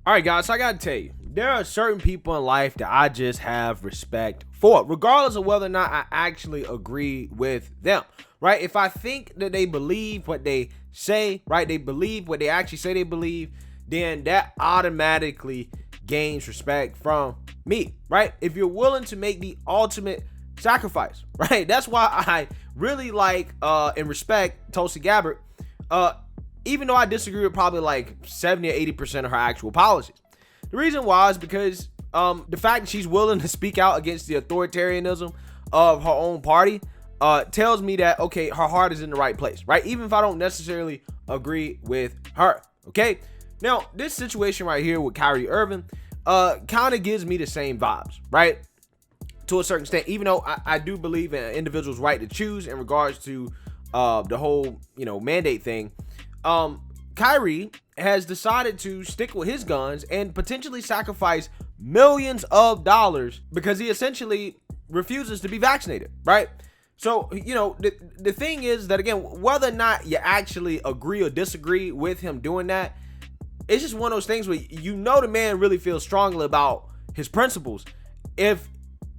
All right, guys, so I got to tell you, there are certain people in life that I just have respect for, regardless of whether or not I actually agree with them, right? If I think that they believe what they say, right, they believe what they actually say they believe, then that automatically gains respect from me, right? If you're willing to make the ultimate sacrifice, right? That's why I really like and respect Tulsi Gabbard, even though I disagree with probably like 70 or 80% of her actual policies. The reason why is because the fact that she's willing to speak out against the authoritarianism of her own party tells me that, okay, her heart is in the right place, right? Even if I don't necessarily agree with her, okay? Now, this situation right here with Kyrie Irving kind of gives me the same vibes, right? To a certain extent, even though I do believe in an individual's right to choose in regards to the whole, mandate thing. Kyrie has decided to stick with his guns and potentially sacrifice millions of dollars because he essentially refuses to be vaccinated, right? So, the thing is that, again, whether or not you actually agree or disagree with him doing that, it's just one of those things where the man really feels strongly about his principles if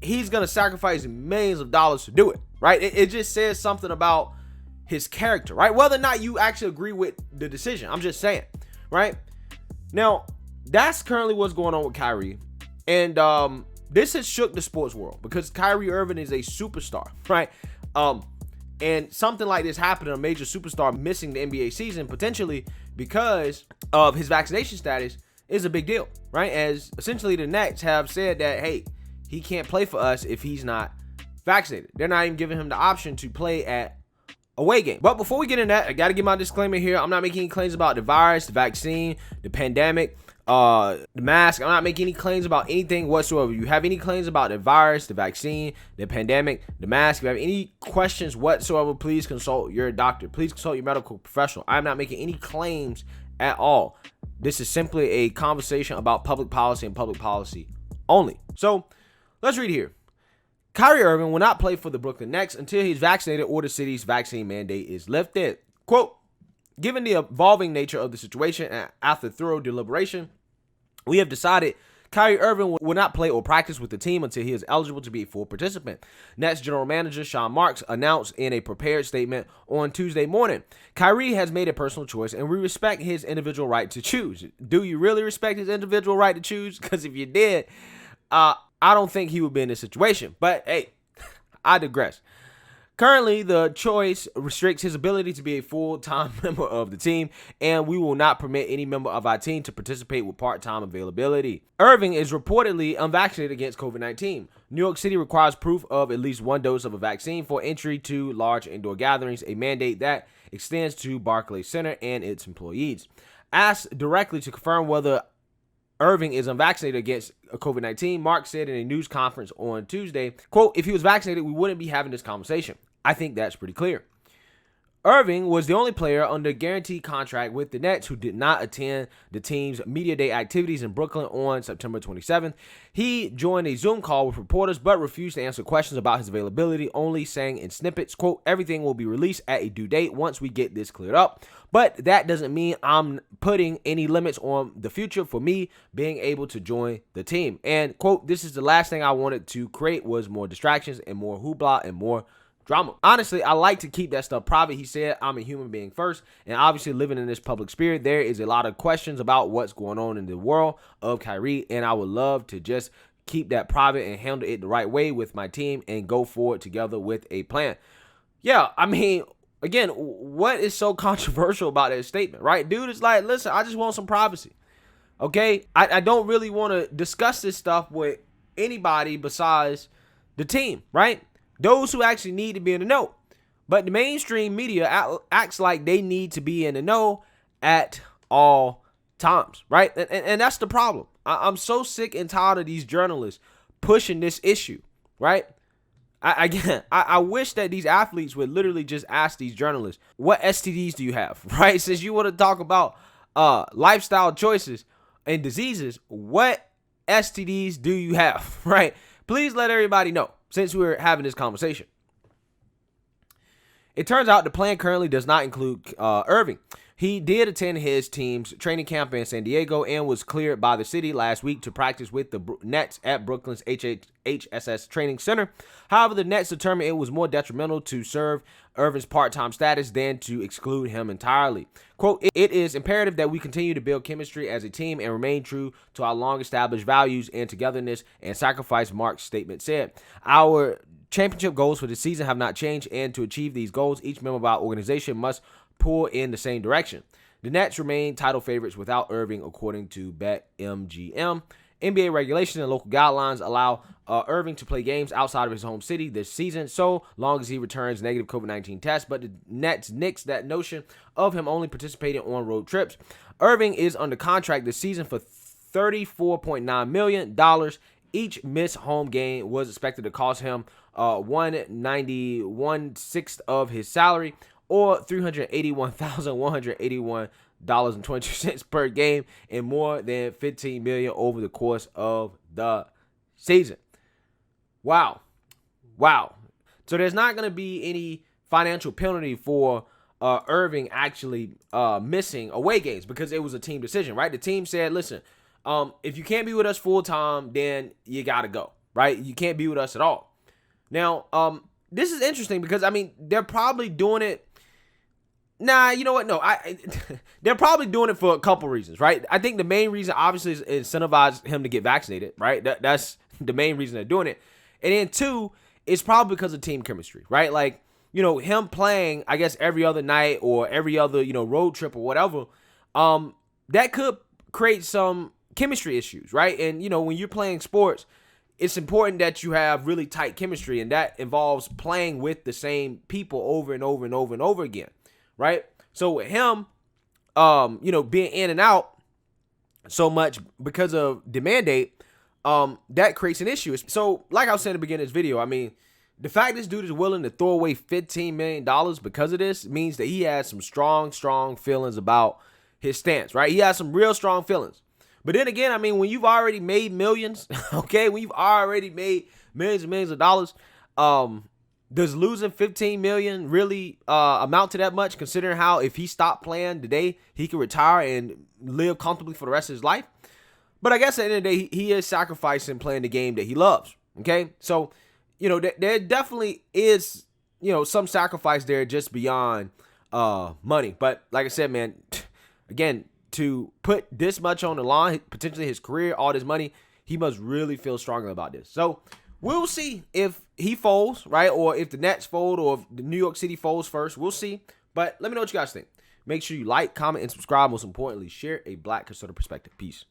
he's going to sacrifice millions of dollars to do it, right? It just says something about his character, right? Whether or not you actually agree with the decision, I'm just saying, right? Now, that's currently what's going on with Kyrie. And this has shook the sports world because Kyrie Irving is a superstar, right? And something like this happening, a major superstar missing the NBA season potentially because of his vaccination status, is a big deal, right? As essentially the Nets have said that, hey, he can't play for us if he's not vaccinated. They're not even giving him the option to play at away game. But before we get in that, I got to give my disclaimer here. I'm not making any claims about the virus, the vaccine, the pandemic, the mask. I'm not making any claims about anything whatsoever. If you have any claims about the virus, the vaccine, the pandemic, the mask, if you have any questions whatsoever, please consult your doctor. Please consult your medical professional. I'm not making any claims at all. This is simply a conversation about public policy and public policy only. So let's read here. Kyrie Irving will not play for the Brooklyn Nets until he's vaccinated or the city's vaccine mandate is lifted. Quote, given the evolving nature of the situation and after thorough deliberation, we have decided Kyrie Irving will not play or practice with the team until he is eligible to be a full participant. Nets general manager Sean Marks announced in a prepared statement on Tuesday morning. Kyrie has made a personal choice and we respect his individual right to choose. Do you really respect his individual right to choose? Because if you did, I don't think he would be in this situation. But hey, I digress. Currently, the choice restricts his ability to be a full-time member of the team, and we will not permit any member of our team to participate with part-time availability. Irving is reportedly unvaccinated against COVID-19. New York City requires proof of at least one dose of a vaccine for entry to large indoor gatherings, a mandate that extends to Barclays Center and its employees. Asked directly to confirm whether Irving is unvaccinated against COVID-19, Mark said in a news conference on Tuesday, quote, if he was vaccinated, we wouldn't be having this conversation. I think that's pretty clear. Irving was the only player under guaranteed contract with the Nets who did not attend the team's media day activities in Brooklyn on September 27th. He joined a Zoom call with reporters but refused to answer questions about his availability, only saying in snippets, quote, everything will be released at a due date once we get this cleared up. But that doesn't mean I'm putting any limits on the future for me being able to join the team. And, quote, this is the last thing I wanted to create was more distractions and more hoopla and more drama. Honestly, I like to keep that stuff private. He said, I'm a human being first. And obviously living in this public spirit, there is a lot of questions about what's going on in the world of Kyrie. And I would love to just keep that private and handle it the right way with my team and go forward together with a plan. Yeah, I mean, again, what is so controversial about that statement, right? Dude is like, listen, I just want some privacy. Okay? I don't really want to discuss this stuff with anybody besides the team, right? Those who actually need to be in the know. But the mainstream media acts like they need to be in the know at all times, right? And that's the problem. I'm so sick and tired of these journalists pushing this issue, right? I wish that these athletes would literally just ask these journalists, what STDs do you have, right? Since you want to talk about lifestyle choices and diseases, what STDs do you have, right? Please let everybody know since we're having this conversation. It turns out the plan currently does not include Irving. He did attend his team's training camp in San Diego and was cleared by the city last week to practice with the Nets at Brooklyn's HSS Training Center. However, the Nets determined it was more detrimental to serve Irving's part-time status than to exclude him entirely. Quote, "It is imperative that we continue to build chemistry as a team and remain true to our long-established values and togetherness and sacrifice," Mark's statement said. "Our championship goals for the season have not changed, and to achieve these goals, each member of our organization must pull in the same direction. The Nets remain title favorites without Irving, according to BetMGM. NBA regulations and local guidelines allow Irving to play games outside of his home city this season, so long as he returns negative COVID-19 tests, but the Nets nixed that notion of him only participating on road trips. Irving is under contract this season for $34.9 million. Each missed home game was expected to cost him $191/6 of his salary, or $381,181.22 per game, and more than $15 million over the course of the season. Wow. So there's not going to be any financial penalty for Irving actually missing away games because it was a team decision, right? The team said, listen, if you can't be with us full time, then you got to go, right? You can't be with us at all. Now, this is interesting because, I mean, they're probably doing it. Nah, you know what? No, they're probably doing it for a couple reasons, right? I think the main reason, obviously, is incentivize him to get vaccinated, right? That's the main reason they're doing it. And then two, it's probably because of team chemistry, right? Like, you know, him playing, I guess, every other night or every other, you know, road trip or whatever, that could create some chemistry issues, right? And, you know, when you're playing sports, it's important that you have really tight chemistry, and that involves playing with the same people over and over and over and over again. Right? So with him, you know, being in and out so much because of the mandate, that creates an issue. So, like I was saying at the beginning of this video, I mean, the fact this dude is willing to throw away $15 million because of this means that he has some strong feelings about his stance, right? He has some real strong feelings. But then again, I mean, when you've already made millions, okay, when you've already made millions and millions of dollars, does losing $15 million really amount to that much, considering how if he stopped playing today, he could retire and live comfortably for the rest of his life? But I guess at the end of the day, he is sacrificing playing the game that he loves, okay? So, you know, there definitely is, you know, some sacrifice there just beyond money. But like I said, man, again, to put this much on the line, potentially his career, all this money, he must really feel strongly about this. So, we'll see if he folds, right? Or if the Nets fold, or if the New York City folds first. We'll see. But let me know what you guys think. Make sure you like, comment, and subscribe. Most importantly, share a Black conservative perspective. Peace.